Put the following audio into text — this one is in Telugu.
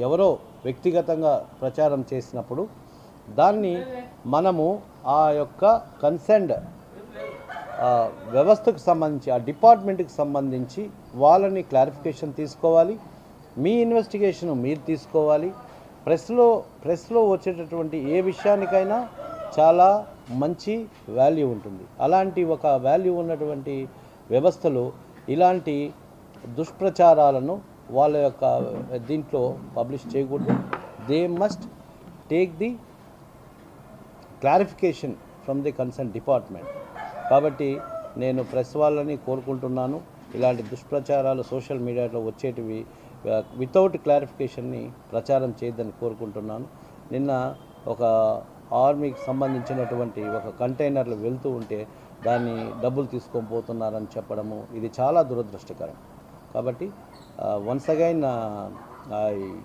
ఎవరో వ్యక్తిగతంగా ప్రచారం చేసినప్పుడు దాన్ని మనము ఆ యొక్క కన్సర్న్డ్ వ్యవస్థకు సంబంధించి ఆ డిపార్ట్మెంట్కి సంబంధించి వాళ్ళని క్లారిఫికేషన్ తీసుకోవాలి. మీ ఇన్వెస్టిగేషన్ మీరు తీసుకోవాలి. ప్రెస్లో వచ్చేటటువంటి ఏ విషయానికైనా చాలా మంచి వాల్యూ ఉంటుంది. అలాంటి ఒక వాల్యూ ఉన్నటువంటి వ్యవస్థలో ఇలాంటి దుష్ప్రచారాలను వాళ్ళ యొక్క దీంట్లో పబ్లిష్ చేయకూడదు. They must take the clarification from the concern department. కాబట్టి నేను ప్రెస్ వాళ్ళని కోరుకుంటున్నాను, ఇలాంటి దుష్ప్రచారాలు సోషల్ మీడియాలో వచ్చేటివి వితౌట్ క్లారిఫికేషన్ని ప్రచారం చేయొద్దని కోరుకుంటున్నాను. నిన్న ఒక ఆర్మీకి సంబంధించినటువంటి ఒక కంటైనర్లు వెళ్తూ ఉంటే దాన్ని డబ్బులు తీసుకొని పోతున్నారని చెప్పడము ఇది చాలా దురదృష్టకరం. కాబట్టి వన్స్ అగైన్